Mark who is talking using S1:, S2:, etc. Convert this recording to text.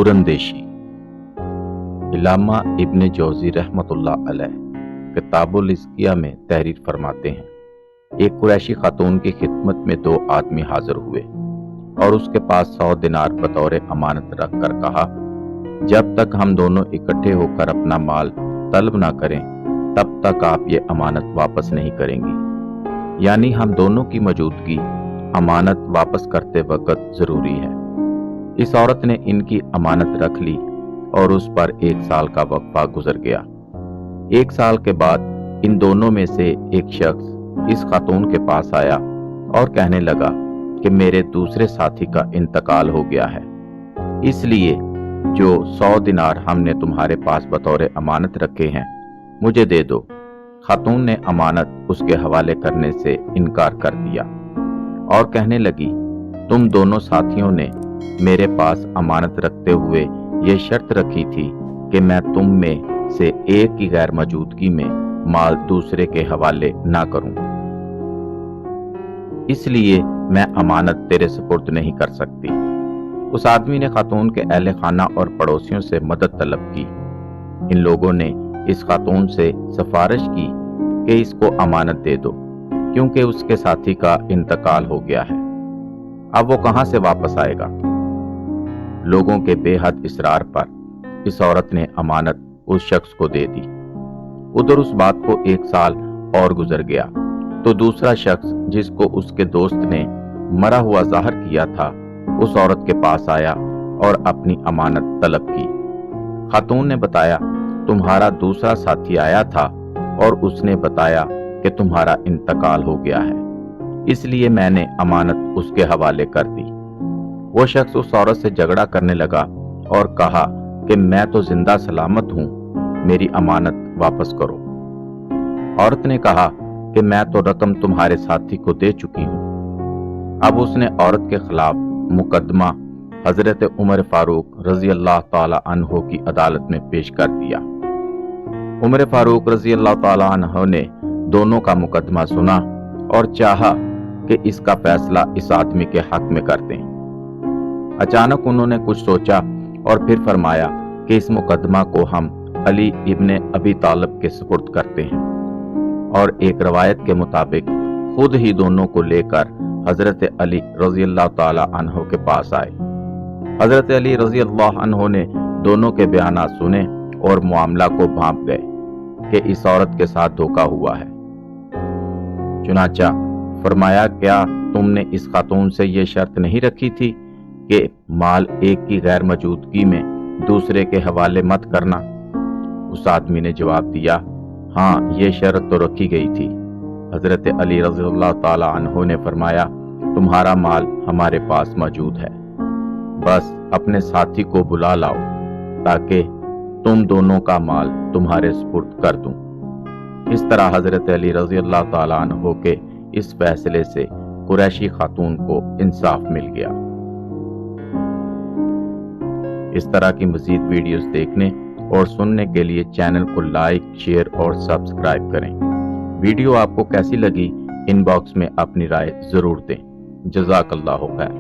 S1: सूर अंदेशी। इल्लामा इब्न जौज़ी रहमतुल्लाह अलैह किताबुल इज़्किया में तहरीर फरमाते हैं, एक कुरैशी खातून की खिदमत में 2 आदमी हाजिर हुए और उसके पास 100 दिनार बतौर अमानत रख कर कहा, जब तक हम दोनों इकट्ठे होकर अपना माल तलब ना करें तब तक आप ये अमानत वापस नहीं करेंगी। यानी हम दोनों की मौजूदगी अमानत वापस करते वक्त जरूरी है। इस औरत ने इनकी अमानत रख ली और उस पर 1 साल का वक्फा गुजर गया। 1 साल के बाद इन दोनों में से एक शख्स इस खातून के पास आया और कहने लगा कि मेरे दूसरे साथी का इंतकाल हो गया है, इसलिए जो 100 दिनार हमने तुम्हारे पास बतौर अमानत रखे हैं मुझे दे दो। खातून ने अमानत उसके हवाले करने से इनकार कर दिया और कहने लगी, तुम दोनों साथियों ने मेरे पास अमानत रखते हुए ये शर्त रखी थी कि मैं तुम में से एक की गैर मौजूदगी में माल दूसरे के हवाले ना करूं, इसलिए मैं अमानत तेरे सुपुर्द नहीं कर सकती। उस आदमी ने खातून के अहले खाना और पड़ोसियों से मदद तलब की। इन लोगों ने इस खातून से सिफारिश की कि इसको अमानत दे दो, क्योंकि उसके साथी का इंतकाल हो गया है, अब वो कहां से वापस आएगा। लोगों के बेहद इसरार पर इस औरत ने अमानत उस शख्स को दे दी। उधर उस बात को 1 साल और गुजर गया तो दूसरा शख्स जिसको उसके दोस्त ने मरा हुआ जाहिर किया था उस औरत के पास आया और अपनी अमानत तलब की। खातून ने बताया, तुम्हारा दूसरा साथी आया था और उसने बताया कि तुम्हारा इंतकाल हो गया है, इसलिए मैंने अमानत उसके हवाले कर दी। वो शख्स उस औरत से झगड़ा करने लगा और कहा कि मैं तो जिंदा सलामत हूं, मेरी अमानत वापस करो। औरत ने कहा कि मैं तो रकम तुम्हारे साथी को दे चुकी हूं। अब उसने औरत के खिलाफ मुकदमा हजरत उमर फारूक रजी अल्लाह ताला अन्हो की अदालत में पेश कर दिया। उमर फारूक रजी अल्लाह ताला अन्हो ने दोनों का मुकदमा सुना और चाहा कि इसका फैसला इस आदमी के हक में कर दें। अचानक उन्होंने कुछ सोचा और फिर फरमाया कि इस मुकदमा को हम अली इब्ने अबी तालिब के सुपुर्द करते हैं, और एक रवायत के मुताबिक खुद ही दोनों को लेकर हजरत अली रजी अल्लाह ताला अन्हो के पास आए। हजरत अली रजी अल्लाह अन्हो ने दोनों के बयानात सुने और मामला को भांप गए कि इस औरत के साथ धोखा हुआ है। चुनाचा फरमाया, क्या तुमने इस खातून से ये शर्त नहीं रखी थी कि माल एक की गैर मौजूदगी में दूसरे के हवाले मत करना। उस आदमी ने जवाब दिया, हाँ ये शर्त तो रखी गई थी। हजरत अली रज़ियल्लाहु ताला अन्हु ने फरमाया, तुम्हारा माल हमारे पास मौजूद है, बस अपने साथी को बुला लाओ ताकि तुम दोनों का माल तुम्हारे सुपुर्द कर दूं। इस तरह हजरत अली रज़ियल्लाहु ताला अन्हु के इस फैसले से कुरैशी खातून को इंसाफ मिल गया। इस तरह की मज़ीद वीडियोस देखने और सुनने के लिए चैनल को लाइक, शेयर और सब्सक्राइब करें। वीडियो आपको कैसी लगी इनबॉक्स में अपनी राय जरूर दें। जज़ाकल्लाहु खैर।